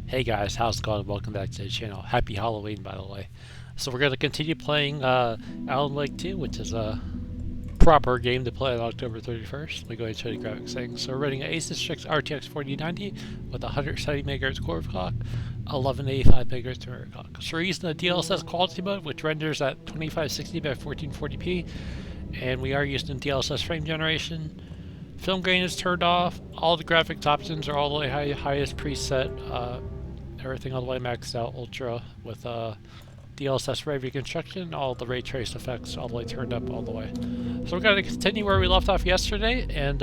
Hey guys, how's it going? Welcome back to the channel. Happy Halloween, by the way. So we're going to continue playing Alan Wake 2, which is a proper game to play on October 31st. Let me go ahead and show you the graphics settings. So we're running an Asus Strix RTX 4090 with 170 MHz core clock, 1185 MHz memory clock. So we're using the DLSS quality mode, which renders at 2560 by 1440p, and we are using DLSS frame generation. Film grain is turned off. All the graphics options are all the way highest preset. Everything all the way maxed out ultra with DLSS ray reconstruction, all the ray trace effects all the way turned up all the way. So we're going to continue where we left off yesterday and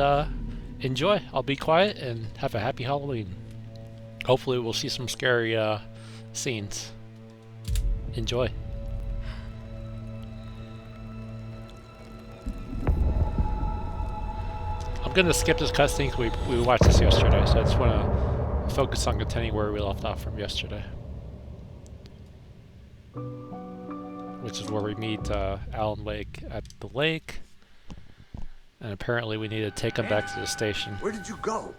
enjoy. I'll be quiet and have a happy Halloween. Hopefully we'll see some scary scenes. Enjoy. I'm going to skip this cutscene because we watched this yesterday, so I just want to focus on continuing where we left off from yesterday. Which is where we meet Alan Wake at the lake. And apparently we need to take him back to the station. Where did you go?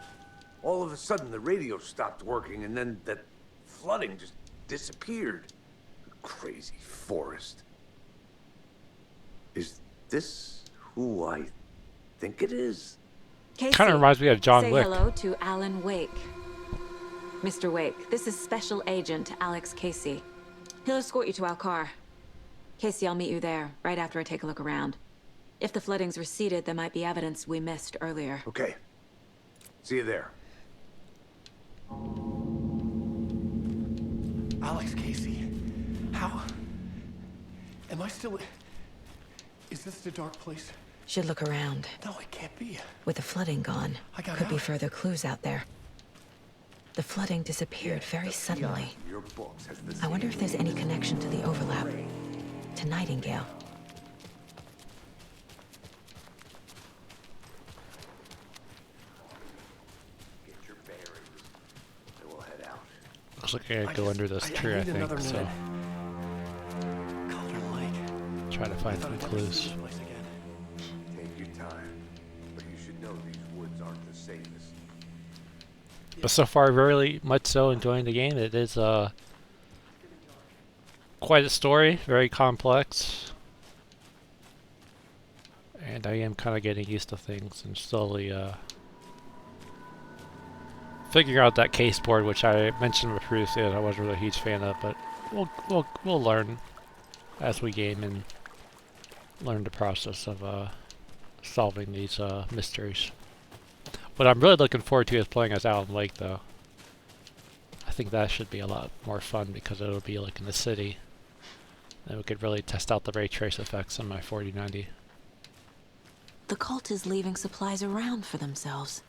All of a sudden the radio stopped working and then that flooding just disappeared. Crazy forest. Is this who I think it is? Kind of reminds me of John Wick. Say hello to Alan Wake. Mr. Wake, this is Special Agent Alex Casey. He'll escort you to our car. Casey, I'll meet you there, right after I take a look around. If the flooding's receded, there might be evidence we missed earlier. Okay. See you there. Alex Casey, how? Am I still... Is this the dark place? Should look around. No, it can't be. With the flooding gone, could be further clues out there. The flooding disappeared very suddenly. I wonder if there's any connection to the overlap. To Nightingale. Get your bearings. Then we'll head out. Looks like I gotta go under this tree, I think, so... Try to find some clues. Take your time. But you should know these woods aren't the safest. But so far, very much so enjoying the game. It is quite a story, very complex. And I am kind of getting used to things and slowly figuring out that case board, which I mentioned previously that I wasn't really a huge fan of, but we'll learn as we game and learn the process of solving these mysteries. What I'm really looking forward to is playing as Alan Wake, though. I think that should be a lot more fun because it'll be like in the city. And we could really test out the ray trace effects on my 4090. The cult is leaving supplies around for themselves.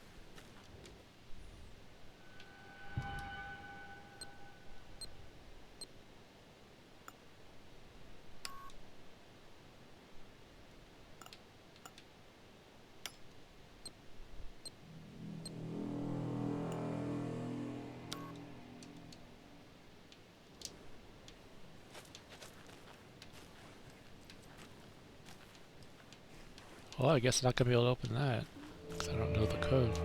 Well, I guess I'm not going to be able to open that, because I don't know the code.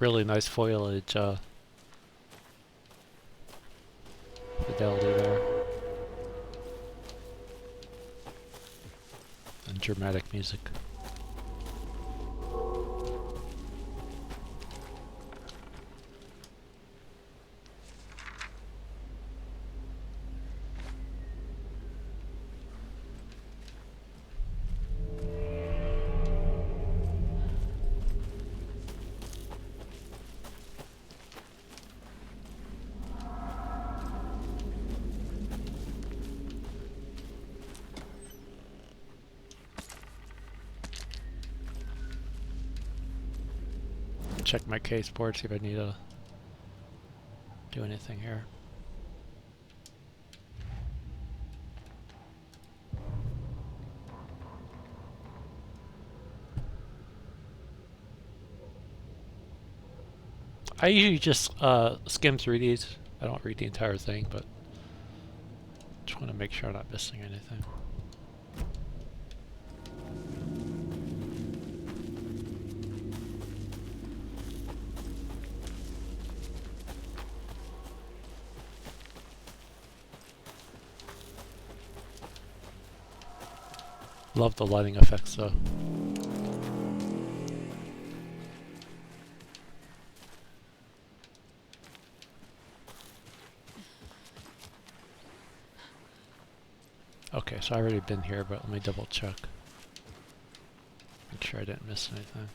Really nice foliage, fidelity there. And dramatic music. Check my case board, see if I need to do anything here. I usually just skim through these. I don't read the entire thing, but just want to make sure I'm not missing anything. Love the lighting effects though. Okay, so I've already been here, but let me double check. Make sure I didn't miss anything.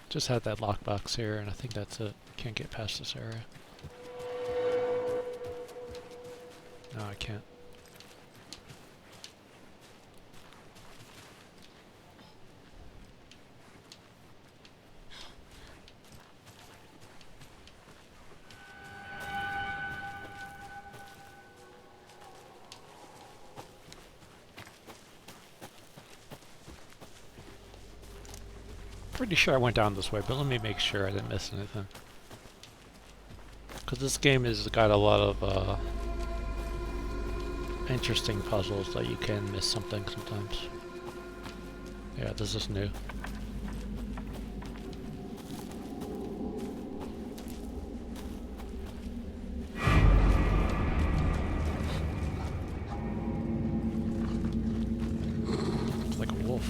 Just had that lockbox here, and I think that's it. Can't get past this area. No, I can't. Pretty sure I went down this way, but let me make sure I didn't miss anything. Because this game has got a lot of interesting puzzles that you can miss something sometimes. Yeah, this is new. It's like a wolf.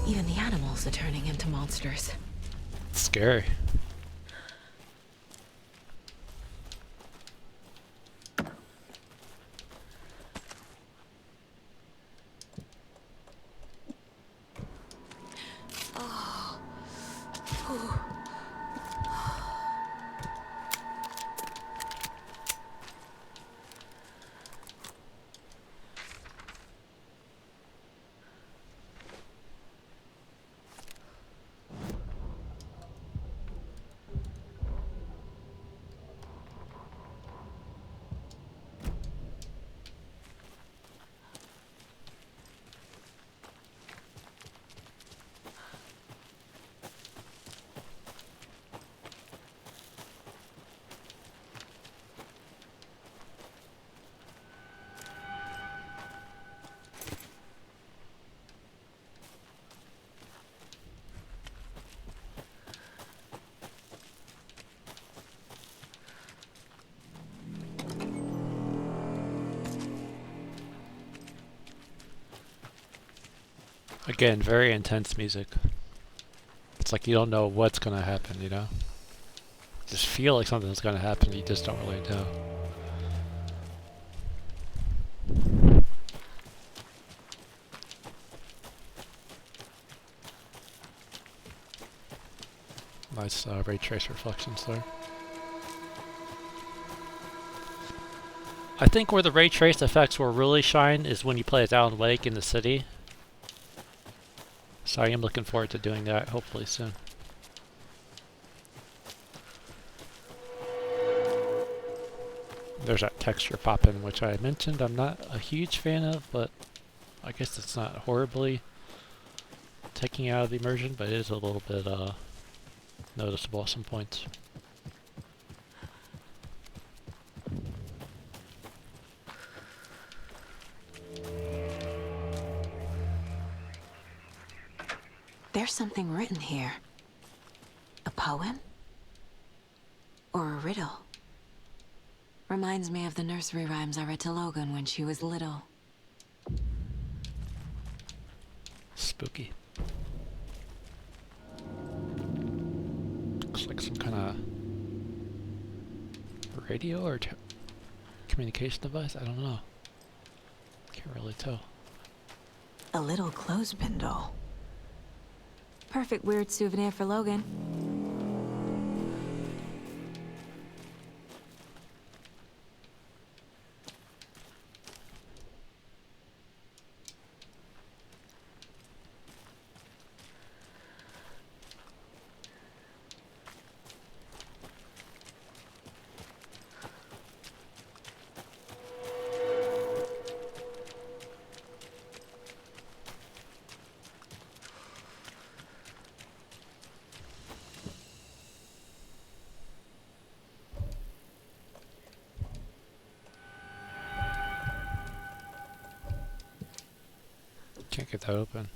Even the animals are turning into monsters. It's scary. Again, very intense music. It's like you don't know what's gonna happen, you know? Just feel like something's gonna happen, you just don't really know. Nice ray trace reflections there. I think where the ray trace effects will really shine is when you play as Alan Wake in the city. So I am looking forward to doing that, hopefully soon. There's that texture pop-in, which I mentioned I'm not a huge fan of, but I guess it's not horribly taking out of the immersion, but it is a little bit noticeable at some points. There's something written here. A poem? Or a riddle? Reminds me of the nursery rhymes I read to Logan when she was little. Spooky. Looks like some kind of radio or communication device? I don't know. Can't really tell. A little clothespin doll. Perfect weird souvenir for Logan. Can't get that open.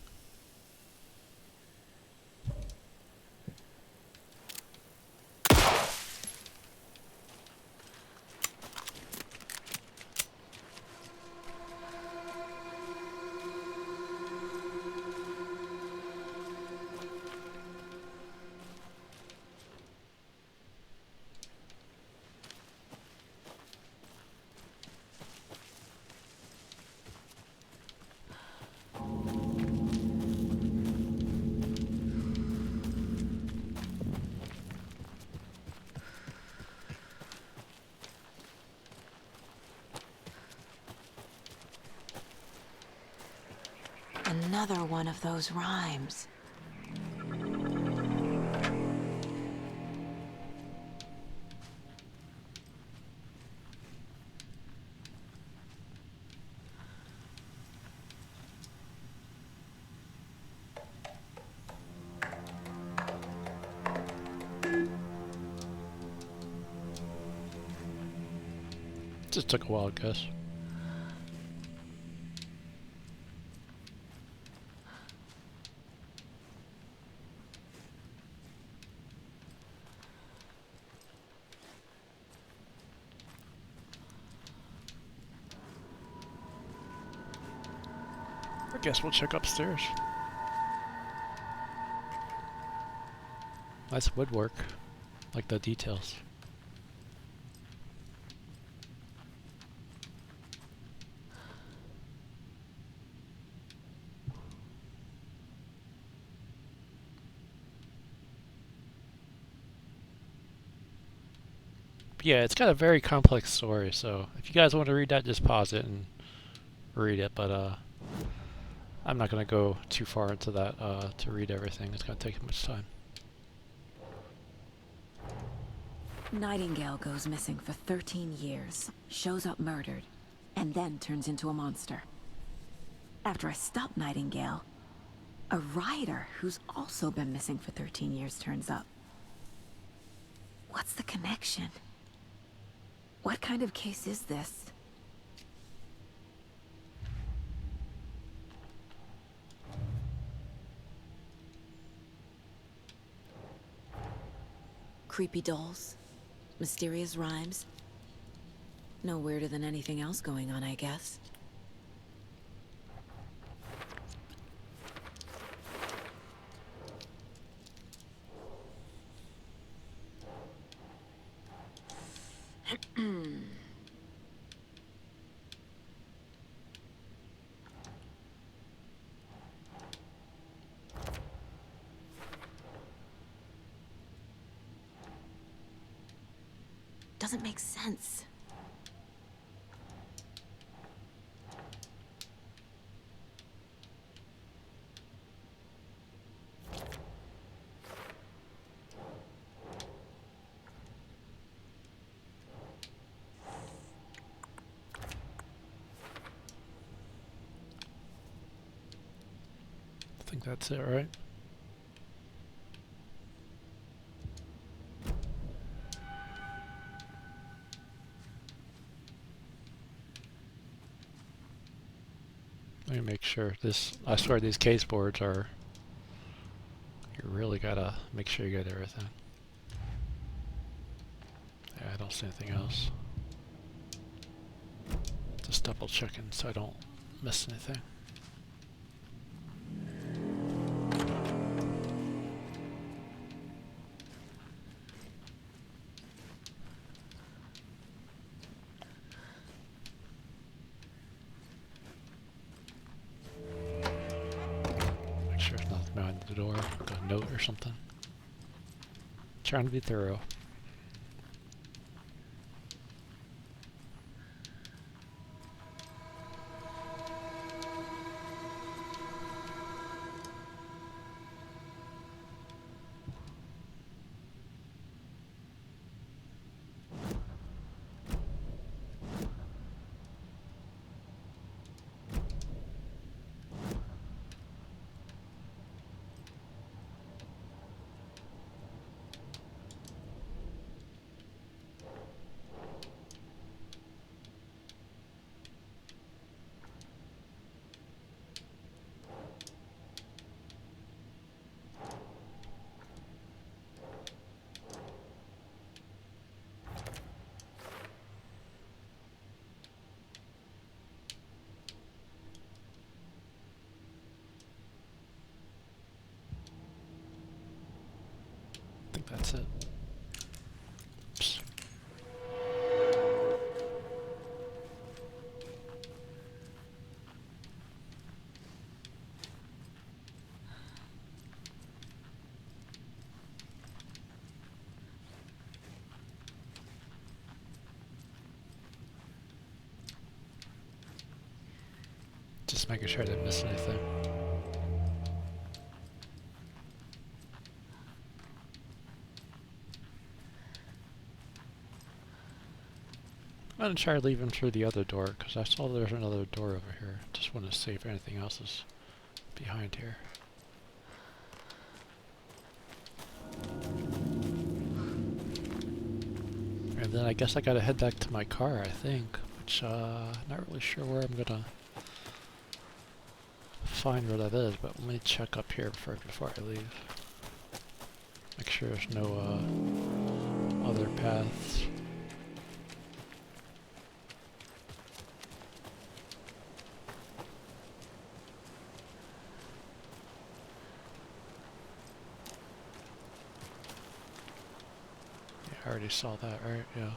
Another one of those rhymes. Just took a while, I guess. I guess we'll check upstairs. Nice woodwork. Like the details. Yeah, it's got a very complex story, so if you guys want to read that, just pause it and read it, but I'm not going to go too far into that to read everything. It's going to take much time. Nightingale goes missing for 13 years, shows up murdered, and then turns into a monster. After I stop Nightingale, a rider who's also been missing for 13 years turns up. What's the connection? What kind of case is this? Creepy dolls, mysterious rhymes. No weirder than anything else going on, I guess. Doesn't make sense. I think that's it, right? Let me make sure this, I swear these case boards are, you really gotta make sure you get everything. Yeah, I don't see anything else. Just double checking so I don't miss anything. the door, like a note or something. Trying to be thorough. I think that's it. Oops. Just making sure I didn't miss anything. I'm gonna try leaving through the other door, because I saw there's another door over here. Just want to see if anything else is behind here. And then I guess I gotta head back to my car, I think, which not really sure where I'm gonna find where that is, but let me check up here before I leave. Make sure there's no other paths. I already saw that, right? Yeah.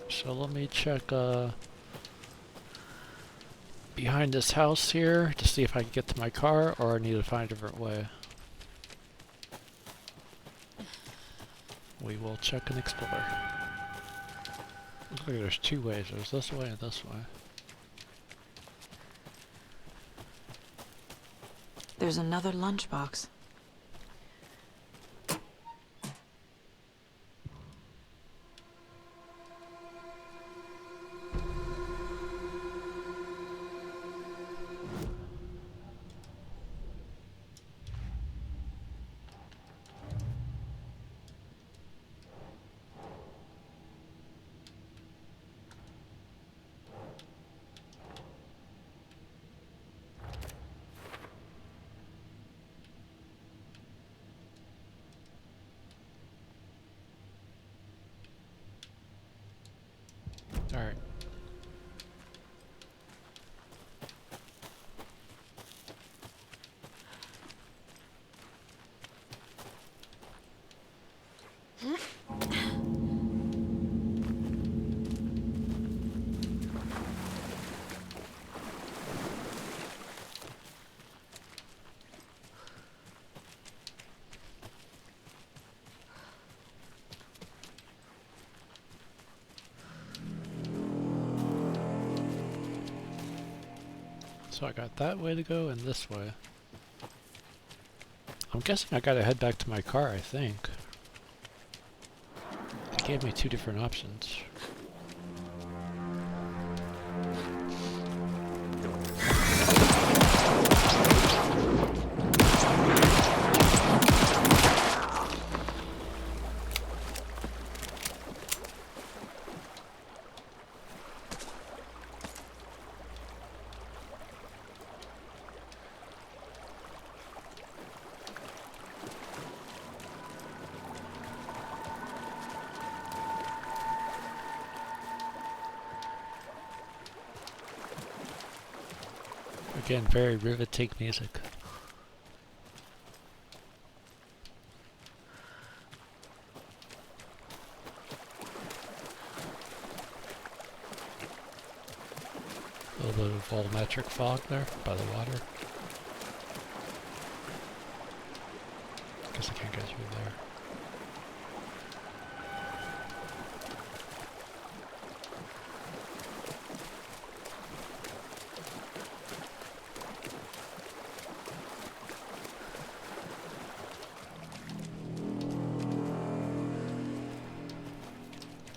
So let me check behind this house here to see if I can get to my car, or I need to find a different way. We will check and explore. Looks like there's two ways. There's this way and this way. There's another lunchbox. Alright. So I got that way to go and this way. I'm guessing I gotta head back to my car, I think. It gave me two different options. Again, very riveting music. A little bit of volumetric fog there by the water. Guess I can't get through there.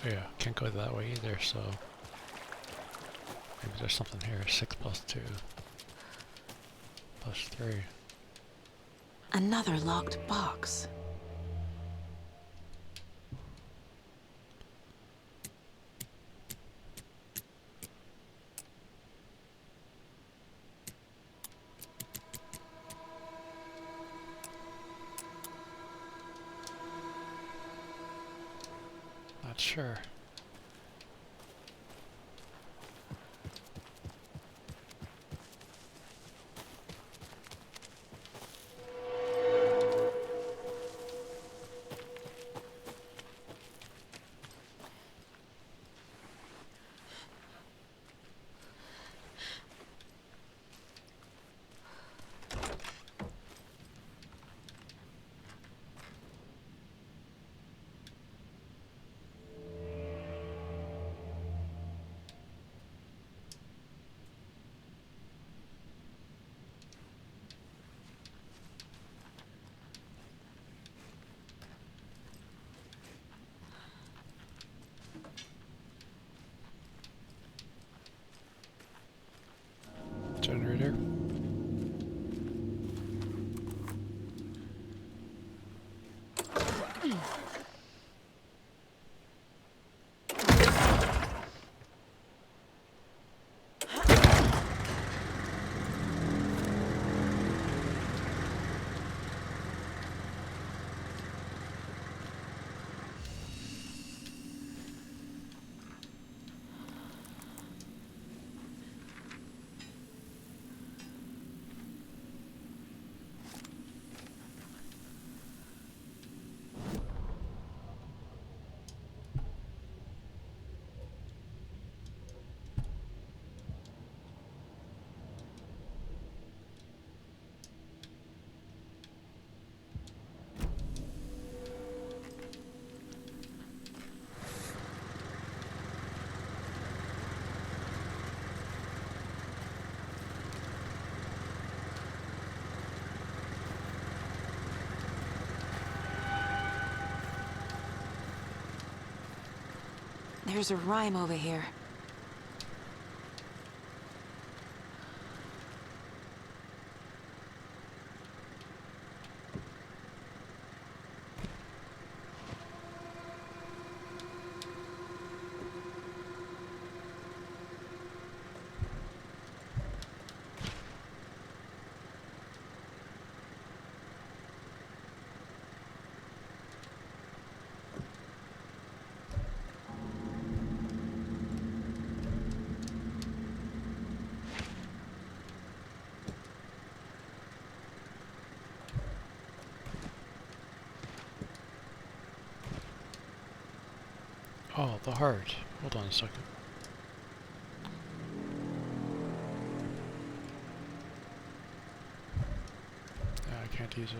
Oh yeah, can't go that way either, so maybe there's something here. 6 plus 2 plus 3. Another locked box. Not sure. Generator. There's a rhyme over here. Oh, the heart. Hold on a second. Yeah, I can't use it.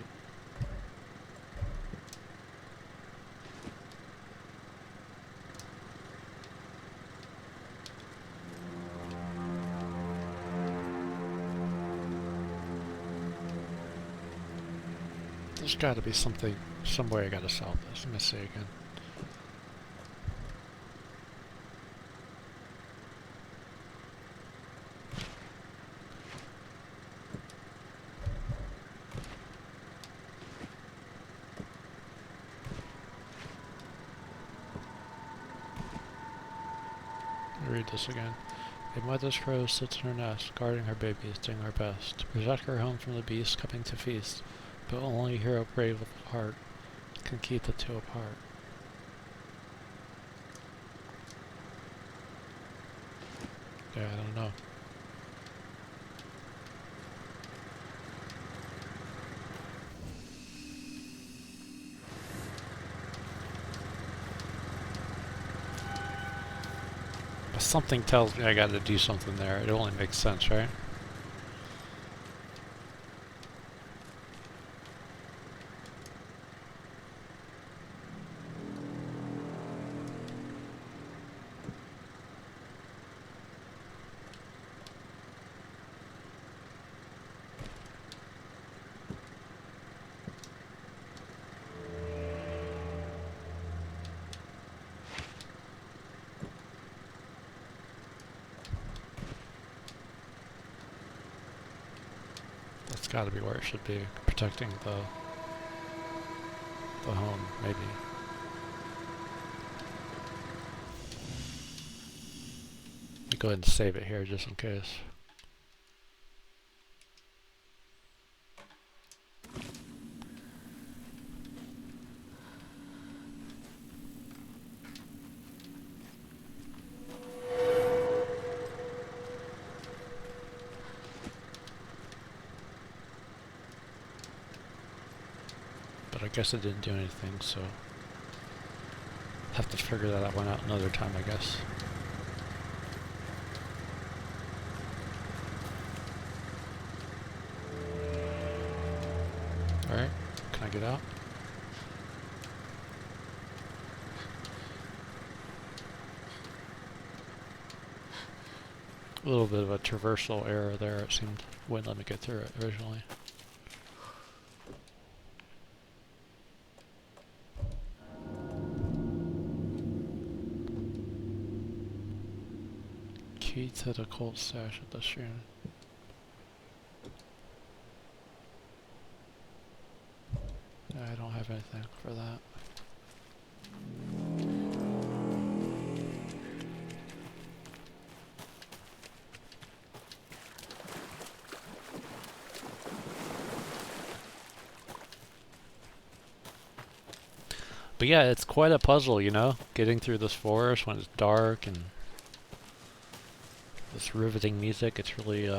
There's gotta be something, some way I gotta solve this. Let me see again. Read this again. A mother's crow sits in her nest, guarding her babies, doing her best to protect her home from the beasts coming to feast, but only a hero brave with a heart can keep the two apart. Yeah, I don't know. Something tells me I gotta do something there. It only makes sense, right? That's gotta be where it should be, protecting the home, maybe. Let me go ahead and save it here just in case. But I guess it didn't do anything, so have to figure that one out another time, I guess. Alright, can I get out? A little bit of a traversal error there, it seemed. Wouldn't let me get through it originally. Key to the cold stash of the stream. I don't have anything for that. But yeah, it's quite a puzzle, you know? Getting through this forest when it's dark and this riveting music, it's really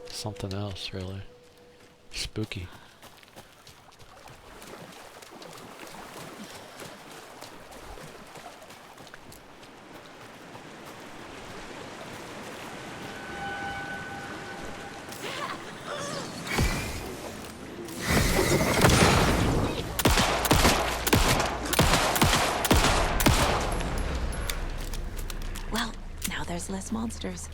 something else, really. Spooky. There's less monsters.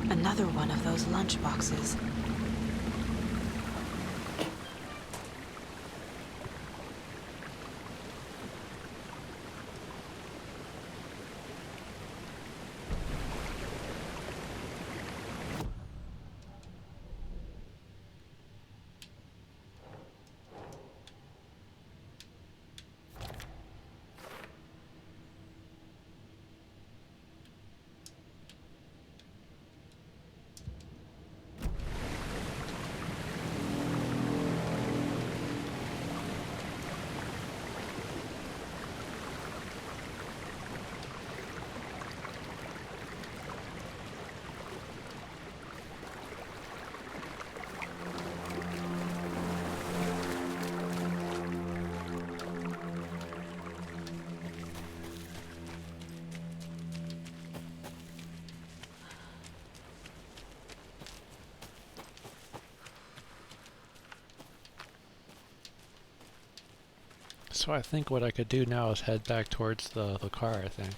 Another one of those lunch boxes. So I think what I could do now is head back towards the car, I think.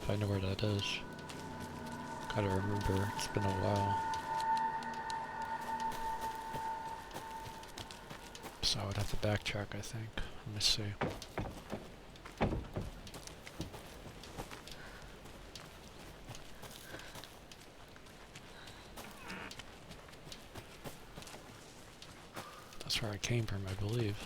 If I know where that is. Gotta remember, it's been a while. So I would have to backtrack, I think. Let me see. That's where I came from, I believe.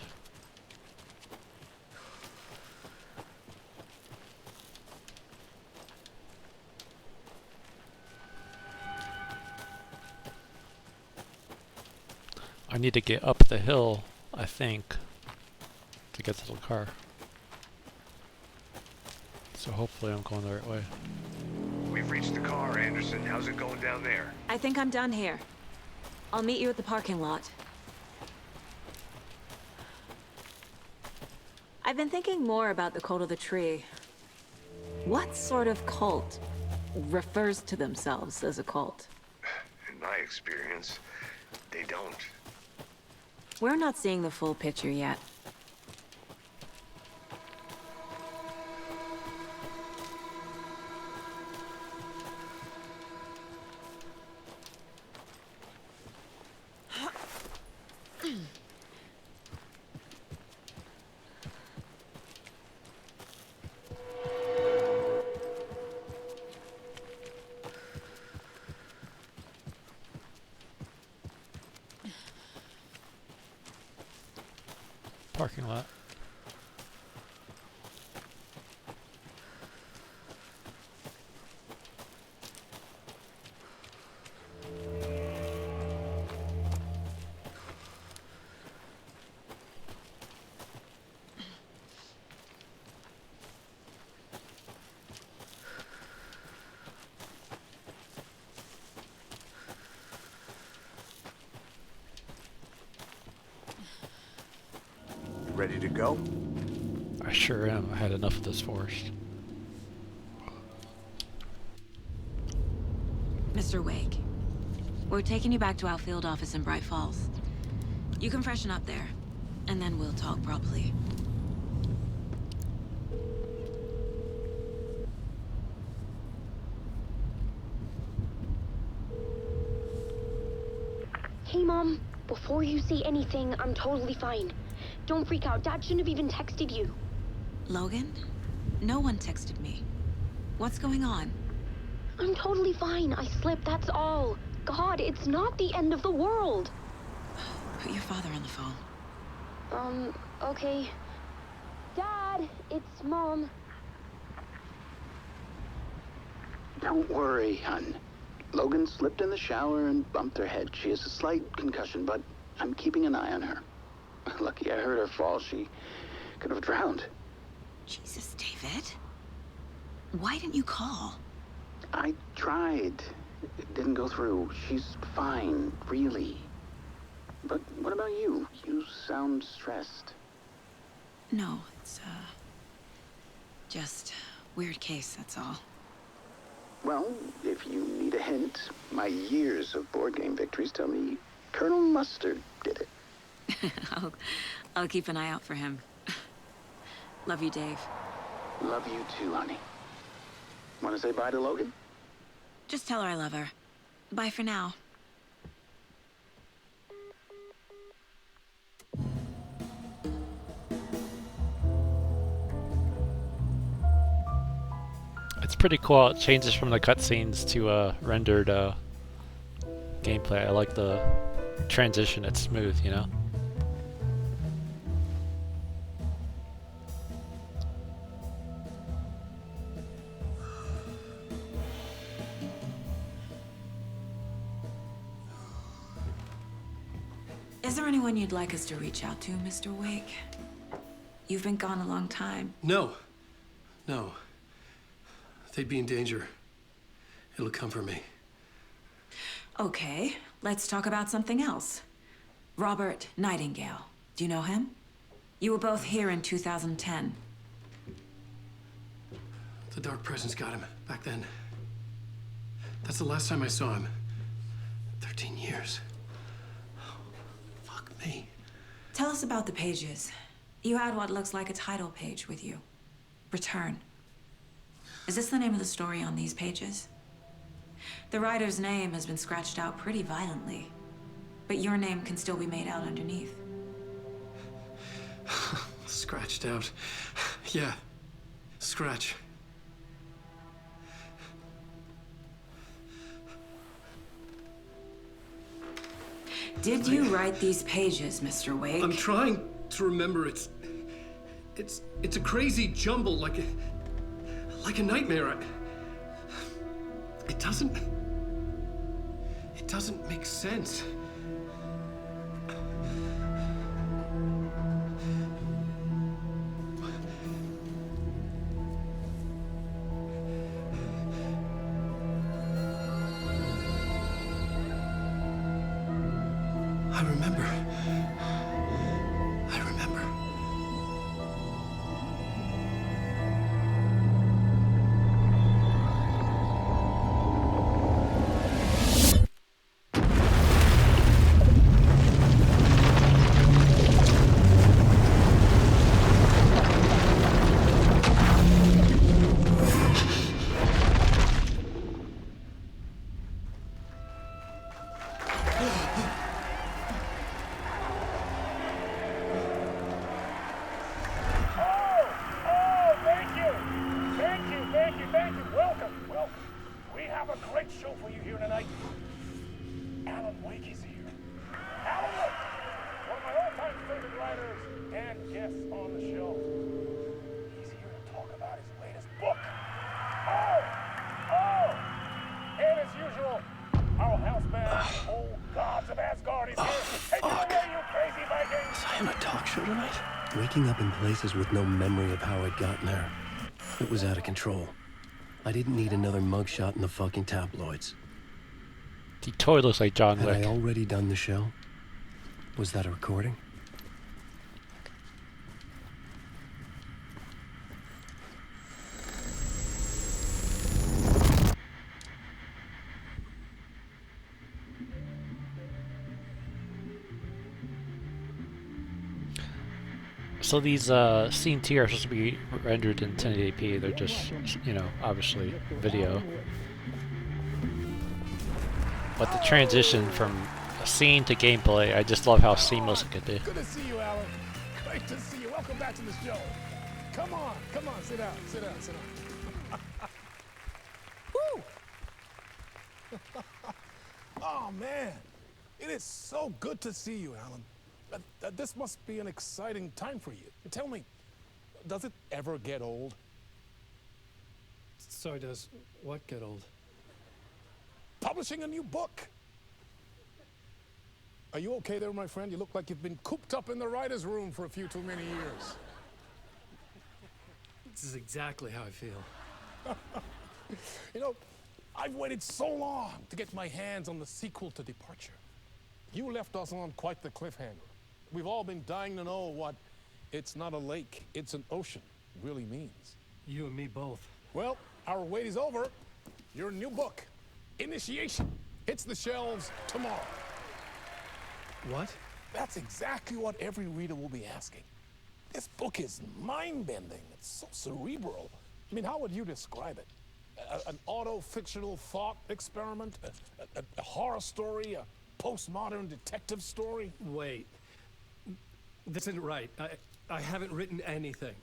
I need to get up the hill, I think. to get to the car. So hopefully I'm going the right way. We've reached the car, Anderson. How's it going down there? I think I'm done here. I'll meet you at the parking lot. I've been thinking more about the cult of the tree. What sort of cult refers to themselves as a cult? In my experience, they don't. We're not seeing the full picture yet. Parking lot. Ready to go? I sure am. I had enough of this forest. Mr. Wake, we're taking you back to our field office in Bright Falls. You can freshen up there, and then we'll talk properly. Hey, Mom. Before you say anything, I'm totally fine. Don't freak out. Dad shouldn't have even texted you. Logan? No one texted me. What's going on? I'm totally fine. I slipped, that's all. God, it's not the end of the world. Put your father on the phone. Okay. Dad, it's Mom. Don't worry, hon. Logan slipped in the shower and bumped her head. She has a slight concussion, but I'm keeping an eye on her. Lucky I heard her fall. She could have drowned. Jesus, David. Why didn't you call? I tried. It didn't go through. She's fine, really. But what about you? You sound stressed. No, it's, just weird case, that's all. Well, if you need a hint, my years of board game victories tell me Colonel Mustard did it. I'll keep an eye out for him. Love you, Dave. Love you too, honey. Want to say bye to Logan? Just tell her I love her. Bye for now. It's pretty cool. It changes from the cutscenes to rendered gameplay. I like the transition. It's smooth, you know? Is there anyone you'd like us to reach out to, Mr. Wake? You've been gone a long time. No. No. They'd be in danger. It'll come for me. Okay, let's talk about something else. Robert Nightingale. Do you know him? You were both here in 2010. The Dark Presence got him back then. That's the last time I saw him. 13 years. Fuck me. Tell us about the pages. You had what looks like a title page with you. Return. Is this the name of the story on these pages? The writer's name has been scratched out pretty violently, but your name can still be made out underneath. Scratched out. Yeah. Scratch. Did you write these pages, Mr. Wake? I'm trying to remember. It's a crazy jumble, like a nightmare. It doesn't make sense. I remember. I remember. Waking up in places with no memory of how I'd gotten there. It was out of control. I didn't need another mugshot in the fucking tabloids. He totally looks like John Wick. Had I already done the show? Was that a recording? So these scenes here are supposed to be rendered in 1080p. They're just, you know, obviously video. But the transition from a scene to gameplay, I just love how seamless it could be. Good to see you, Alan. Great to see you. Welcome back to the show. Come on, sit down, sit down, sit down. Woo! Oh, man. It is so good to see you, Alan. This must be an exciting time for you. Tell me, does it ever get old? Sorry, does what get old? Publishing a new book. Are you okay there, my friend? You look like you've been cooped up in the writer's room for a few too many years. This is exactly how I feel. You know, I've waited so long to get my hands on the sequel to Departure. You left us on quite the cliffhanger. We've all been dying to know what "it's not a lake, it's an ocean" really means. You and me both. Well, our wait is over. Your new book, Initiation, hits the shelves tomorrow. What? That's exactly what every reader will be asking. This book is mind-bending. It's so cerebral. I mean, how would you describe it? An auto-fictional thought experiment? A horror story? A postmodern detective story? Wait. This isn't right. I haven't written anything.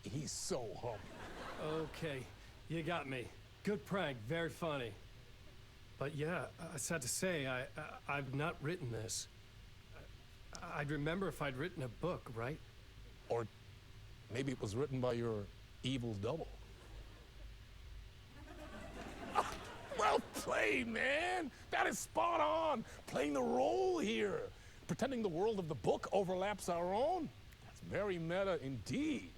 He's so humble. Okay, you got me. Good prank, very funny. But yeah, sad to say, I've not written this. I'd remember if I'd written a book, right? Or maybe it was written by your evil double. Well played, man! That is spot on! Playing the role here. Pretending the world of the book overlaps our own. That's very meta indeed.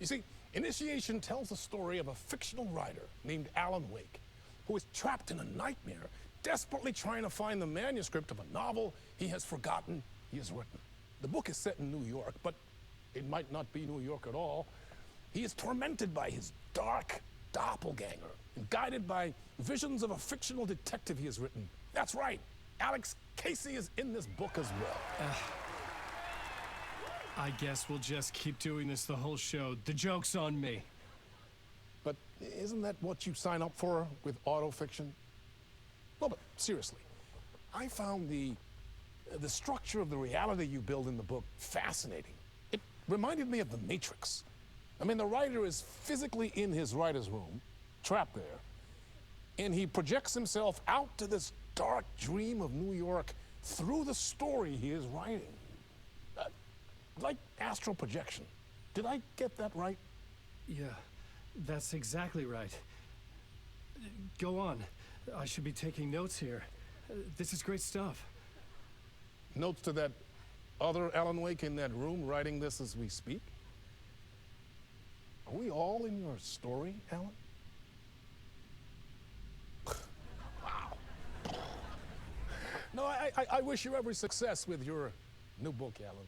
You see, Initiation tells the story of a fictional writer named Alan Wake, who is trapped in a nightmare, desperately trying to find the manuscript of a novel he has forgotten he has written. The book is set in New York, but it might not be New York at all. He is tormented by his dark doppelganger and guided by visions of a fictional detective he has written. That's right, Alex Casey is in this book as well. I guess we'll just keep doing this the whole show. The joke's on me. But isn't that what you sign up for with autofiction? No, but seriously, I found the structure of the reality you build in the book fascinating. It reminded me of The Matrix. I mean, the writer is physically in his writer's room, trapped there, and he projects himself out to this dark dream of New York through the story he is writing. Like astral projection. Did I get that right? Yeah, that's exactly right. Go on. I should be taking notes here. This is great stuff. Notes to that other Alan Wake in that room writing this as we speak? Are we all in your story, Alan? Wow. No, I I wish you every success with your new book, Alan.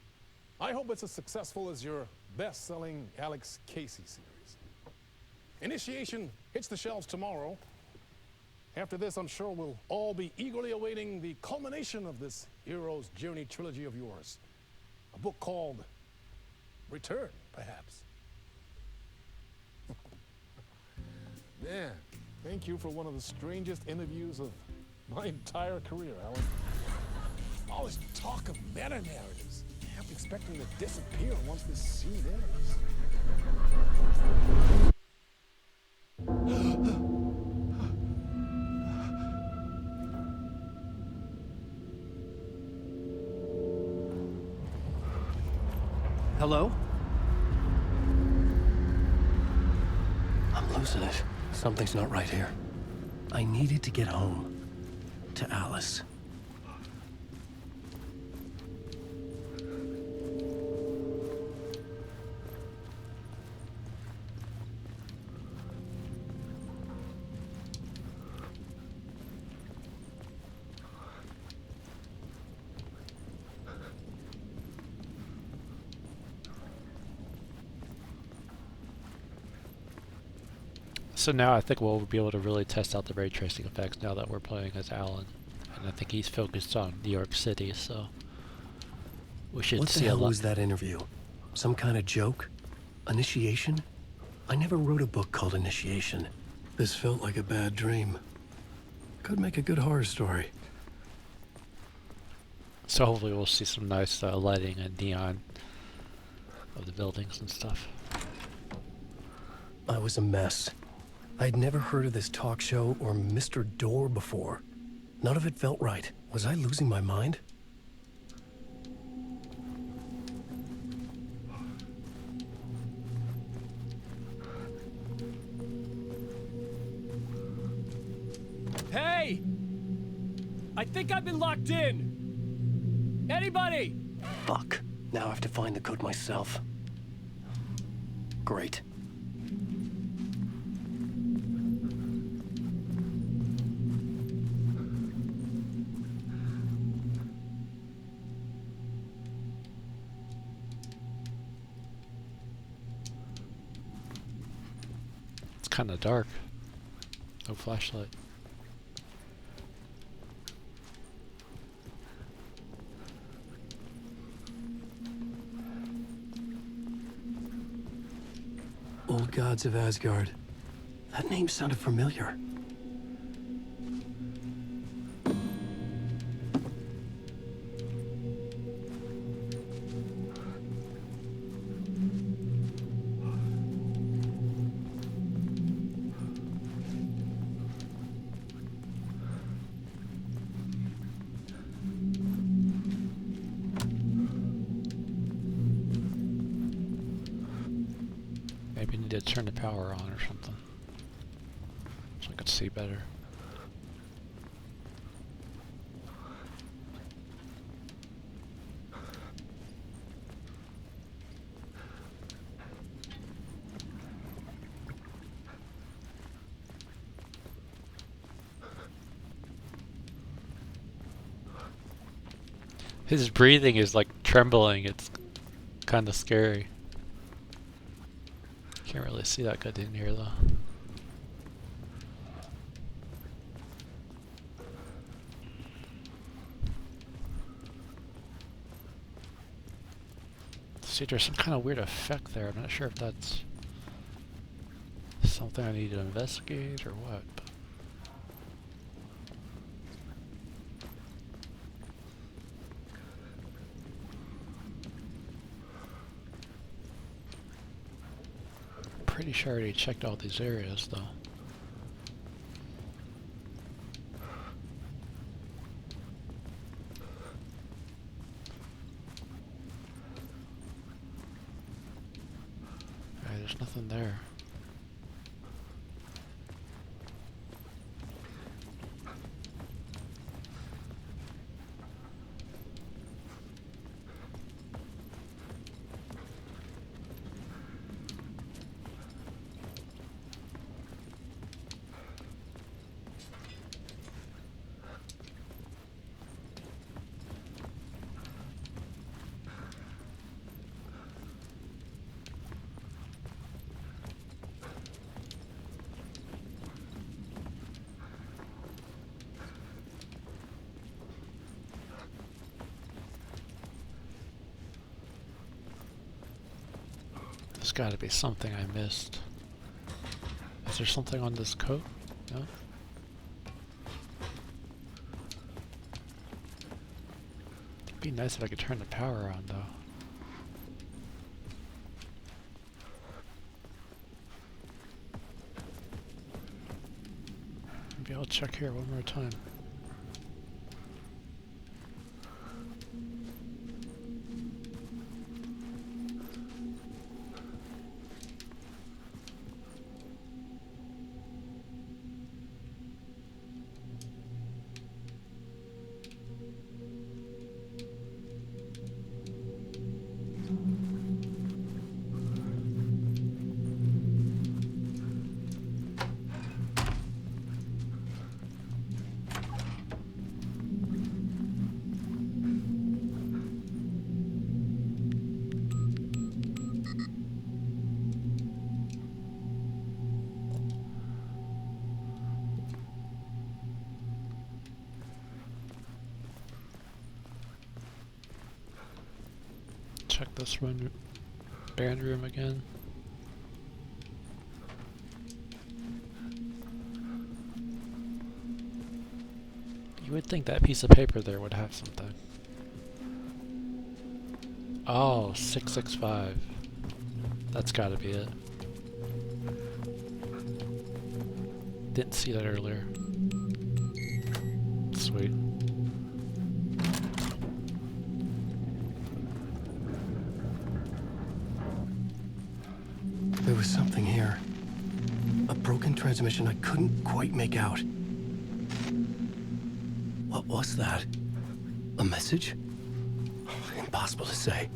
I hope it's as successful as your best-selling Alex Casey series. Initiation hits the shelves tomorrow. After this, I'm sure we'll all be eagerly awaiting the culmination of this hero's journey trilogy of yours. A book called Return, perhaps. Man, thank you for one of the strangest interviews of my entire career, Alan. All this talk of meta-narratives. I'm expecting to disappear once this scene ends. Hello? I'm losing it. Something's not right here. I needed to get home. To Alice. So now I think we'll be able to really test out the ray tracing effects now that we're playing as Alan. And I think he's focused on New York City, so we should What the see a hell lot. was that interview? Some kind of joke? Initiation? I never wrote a book called Initiation. This felt like a bad dream. Could make a good horror story. So hopefully we'll see some nice lighting and neon of the buildings and stuff. I was a mess. I'd never heard of this talk show or Mr. Door before. None of it felt right. Was I losing my mind? Hey! I think I've been locked in! Anybody? Fuck. Now I have to find the code myself. Great. It's kind of dark. No flashlight. Old Gods of Asgard. That name sounded familiar. Maybe need to turn the power on or something, so I could see better. His breathing is like trembling. It's kind of scary. Can't really see that good in here though. See, there's some kind of weird effect there. I'm not sure if that's something I need to investigate or what. Pretty sure I already checked all these areas though. Alright, there's nothing there. There's got to be something I missed. Is there something on this coat? No? It'd be nice if I could turn the power on, though. Maybe I'll check here one more time. Check this band room again. You would think that piece of paper there would have something. Oh, 665. That's gotta be it. Didn't see that earlier. Sweet. There was something here. A broken transmission I couldn't quite make out. What was that? A message? Impossible to say.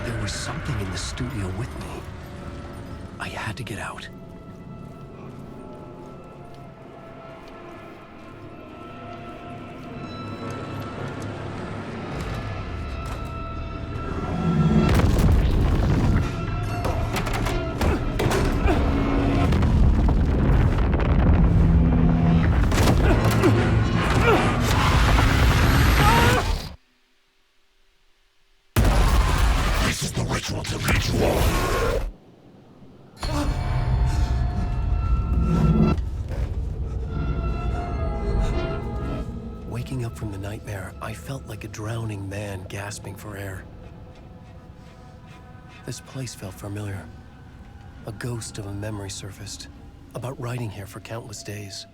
There was something in the studio with me. I had to get out. This is the ritual to lead you all. Waking up from the nightmare, I felt like a drowning man gasping for air. This place felt familiar. A ghost of a memory surfaced, about riding here for countless days.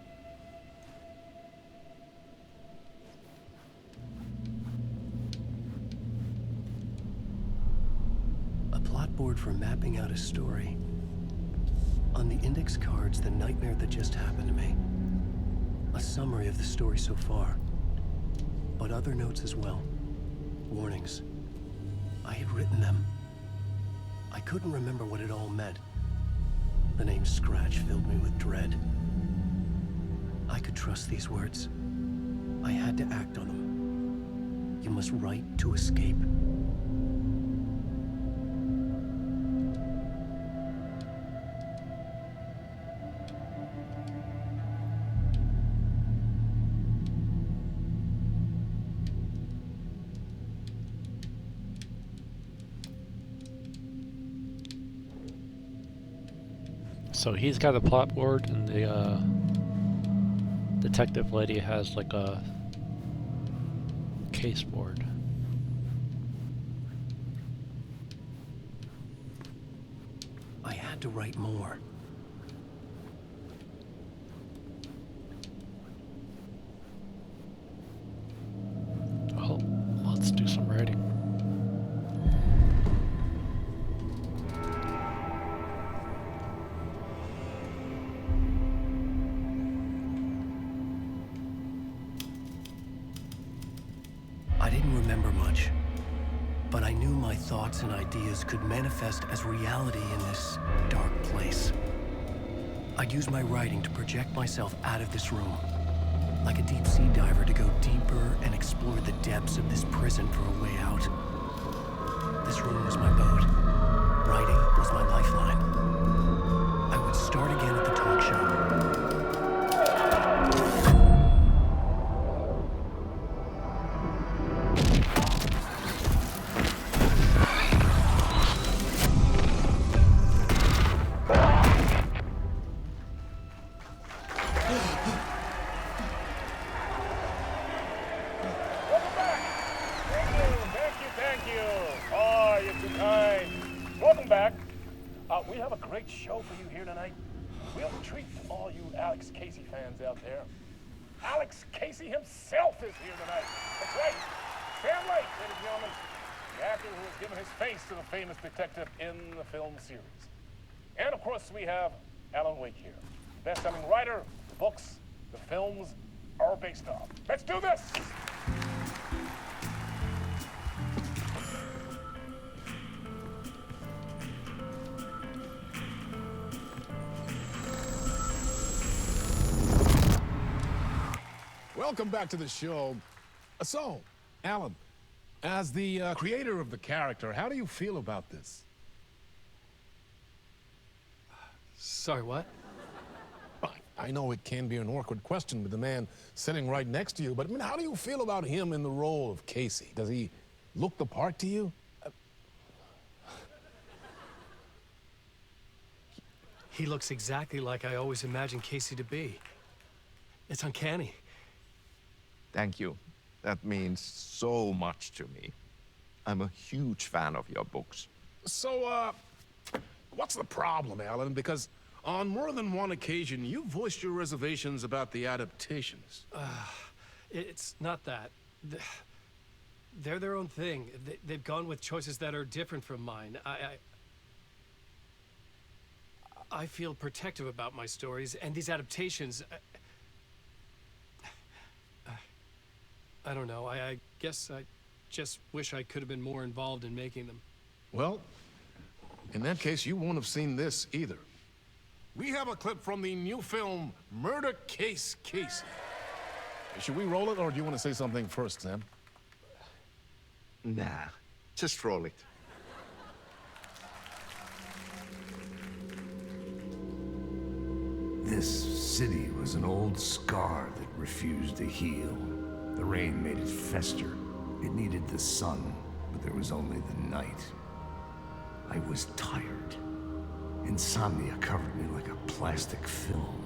A plot board for mapping out a story. On the index cards, the nightmare that just happened to me. A summary of the story so far. But other notes as well. Warnings. I had written them. I couldn't remember what it all meant. The name Scratch filled me with dread. I could trust these words. I had to act on them. You must write to escape. So he's got a plot board, and the detective lady has like a case board. I had to write more. Well, let's do some writing. I didn't remember much, but I knew my thoughts and ideas could manifest as reality in this dark place. I'd use my writing to project myself out of this room, like a deep sea diver to go deeper and explore the depths of this prison for a way out. This room was my boat. Writing was my lifeline. I would start again at the talk show. We have a great show for you here tonight. Real treat to all you Alex Casey fans out there. Alex Casey himself is here tonight. That's right. Sam Lake, ladies and gentlemen, the actor who has given his face to the famous detective in the film series. And of course, we have Alan Wake here. Best-selling writer, the books, the films are based on. Let's do this! Welcome back to the show. So, Alan, as the creator of the character, how do you feel about this? Sorry, what? I know it can be an awkward question with the man sitting right next to you, but I mean, how do you feel about him in the role of Casey? Does he look the part to you? He looks exactly like I always imagined Casey to be. It's uncanny. Thank you. That means so much to me. I'm a huge fan of your books. So, what's the problem, Alan? Because on more than one occasion, you voiced your reservations about the adaptations. It's not that. They're their own thing. They've gone with choices that are different from mine. I feel protective about my stories, and these adaptations... I don't know. I guess I just wish I could have been more involved in making them. Well, in that case, you won't have seen this either. We have a clip from the new film, Murder Case Casey. Should we roll it, or do you want to say something first, Sam? Nah, just roll it. This city was an old scar that refused to heal. The rain made it fester. It needed the sun, but there was only the night. I was tired. Insomnia covered me like a plastic film.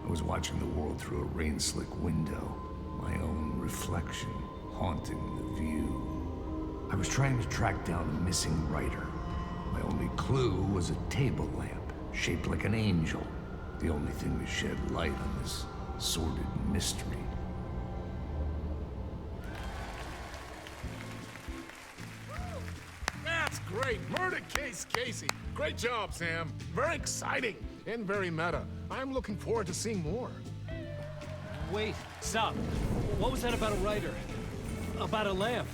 I was watching the world through a rain-slick window, my own reflection haunting the view. I was trying to track down a missing writer. My only clue was a table lamp, shaped like an angel. The only thing to shed light on this sordid mystery. That's great! Murder Case Casey! Great job, Sam. Very exciting and very meta. I'm looking forward to seeing more. Wait, stop. What was that about a writer? About a lamp?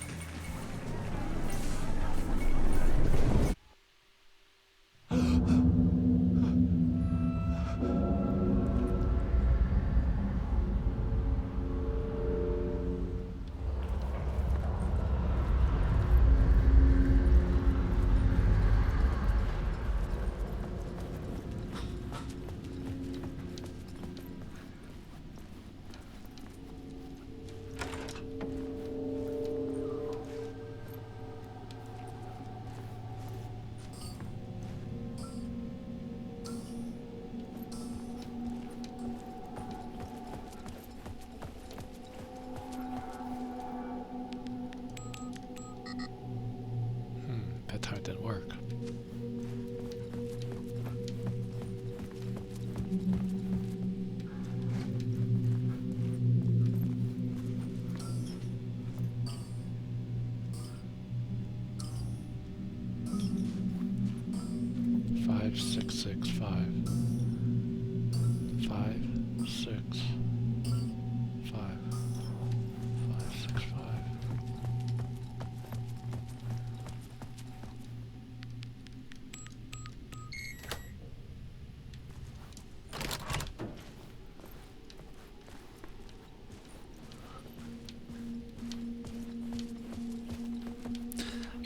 That time didn't work. Five, 6, 6, 5. 5, 6, 5. 5, 6, 5.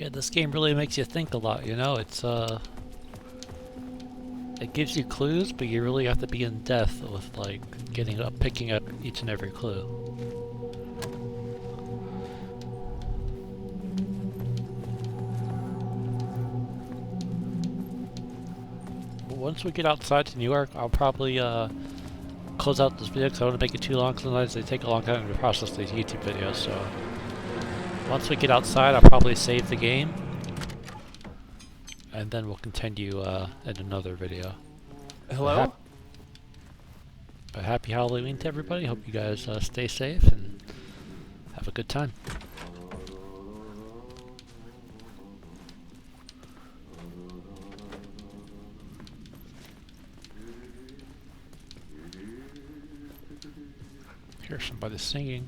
Yeah, this game really makes you think a lot, you know? It's, it gives you clues, but you really have to be in depth with, like, picking up each and every clue. Once we get outside to New York, I'll probably, close out this video because I don't want to make it too long. Sometimes they take a long time to process these YouTube videos, so once we get outside, I'll probably save the game, and then we'll continue in another video. Hello? But happy Halloween to everybody. Hope you guys stay safe and have a good time. Hear somebody singing.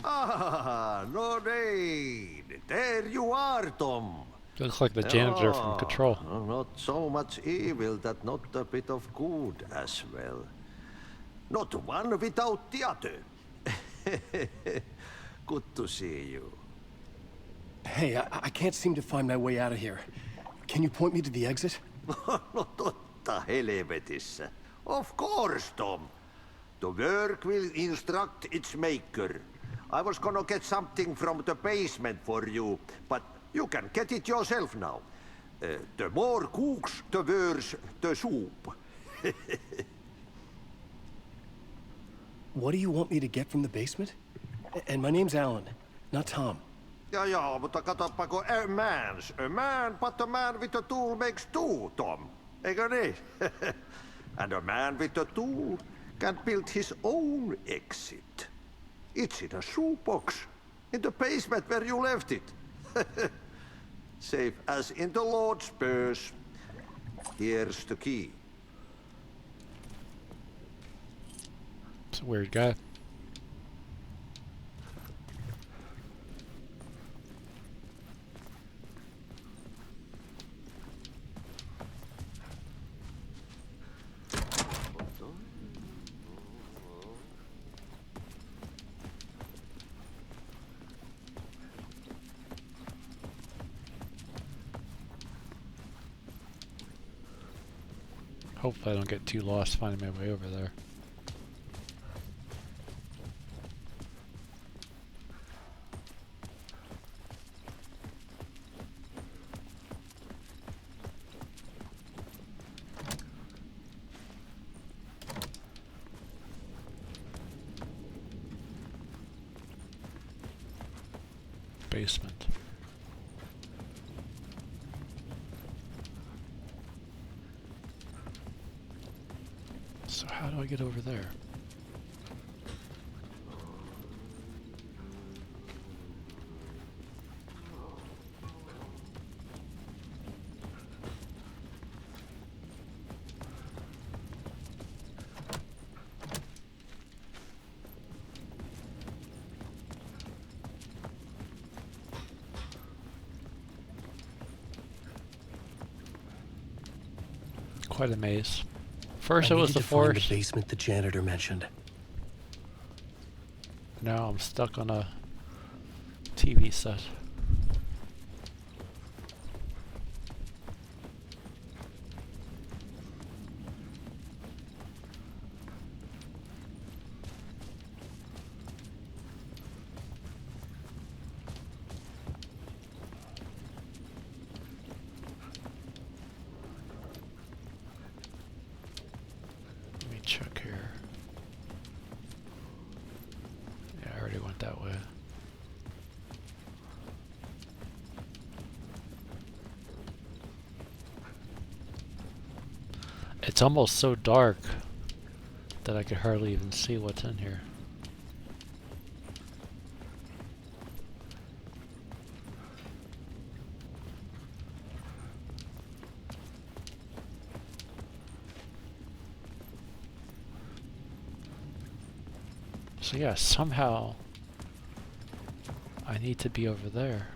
Ah, Lorraine! There you are, Tom. Looks like the janitor from Control. Not so much evil, that not a bit of good as well. Not one without the other. Good to see you. Hey, I can't seem to find my way out of here. Can you point me to the exit? No totta helvetissä. Of course, Tom. The work will instruct its maker. I was gonna get something from the basement for you, but you can get it yourself now. The more cooks, the worse the soup. What do you want me to get from the basement? And my name's Alan, not Tom. Ja, mutta katsopako a man, but a man with a tool makes two, Tom. Eikö niin? And a man with a tool can build his own exit. It's in a shoebox, in the basement where you left it. Safe as in the Lord's purse. Here's the key. It's a weird guy. Hopefully I don't get too lost finding my way over there. Basement. So how do I get over there? Quite a maze. First it was the forest. The basement the janitor mentioned. Now I'm stuck on a TV set. Check here. Yeah, I already went that way. It's almost so dark that I could hardly even see what's in here. So yeah, somehow I need to be over there.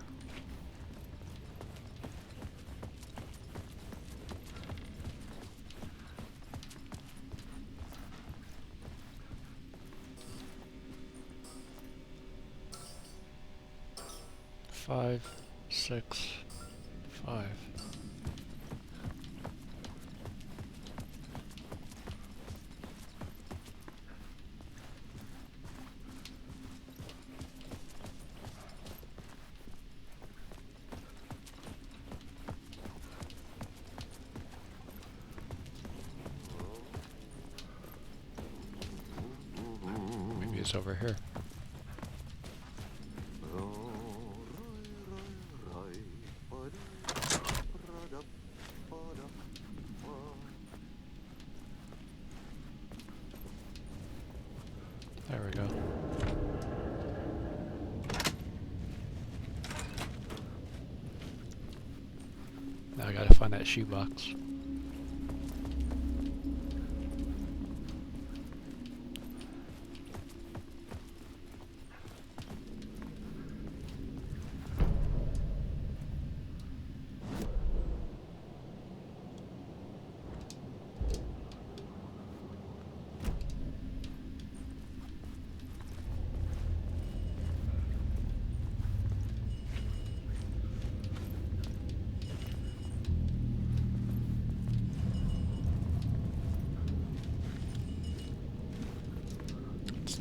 5, 6, 5. Maybe it's over here. There we go. Now I gotta find that shoebox.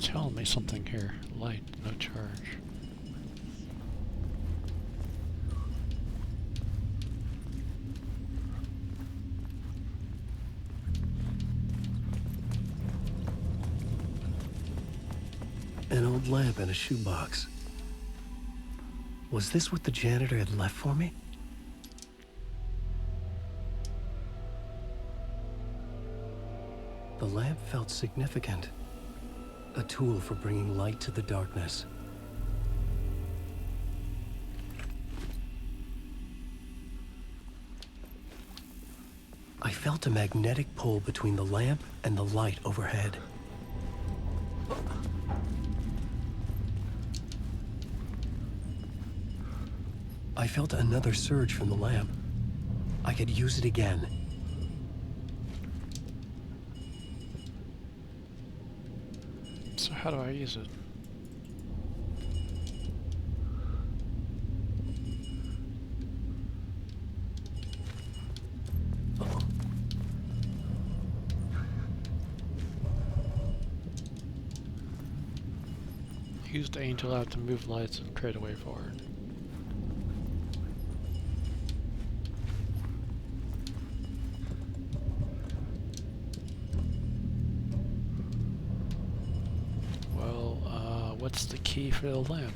Telling me something here. Light, no charge. An old lamp in a shoebox. Was this what the janitor had left for me? The lamp felt significant. A tool for bringing light to the darkness. I felt a magnetic pull between the lamp and the light overhead. I felt another surge from the lamp. I could use it again. So how do I use it? Uh-oh. Use the angel out to move lights and create a way forward. What's the key for the lamp?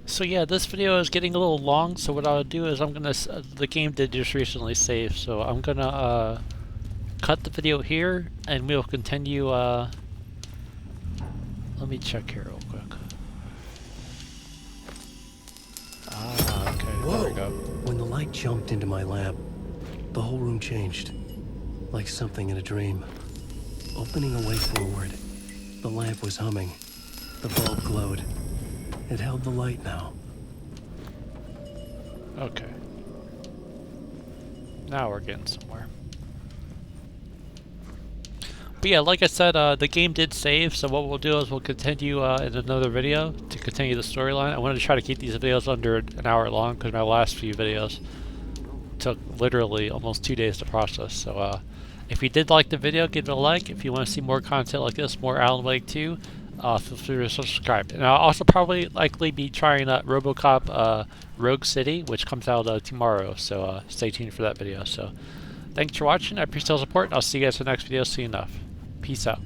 So yeah, this video is getting a little long, so what I'll do is I'm gonna, the game did just recently save, so I'm gonna cut the video here, and we'll continue, let me check here real quick. Ah, okay, Whoa. there we go. When the light jumped into my lamp, the whole room changed, like something in a dream. Opening a way forward, the lamp was humming. The bulb glowed. It held the light now. Okay. Now we're getting somewhere. But yeah, like I said, the game did save, so what we'll do is we'll continue in another video to continue the storyline. I wanted to try to keep these videos under an hour long because my last few videos took literally almost 2 days to process. So if you did like the video, give it a like. If you want to see more content like this, more Alan Wake 2, feel free to subscribe. And I'll also probably likely be trying RoboCop Rogue City, which comes out tomorrow, so stay tuned for that video. So thanks for watching, I appreciate the support, and I'll see you guys in the next video soon enough. Peace out.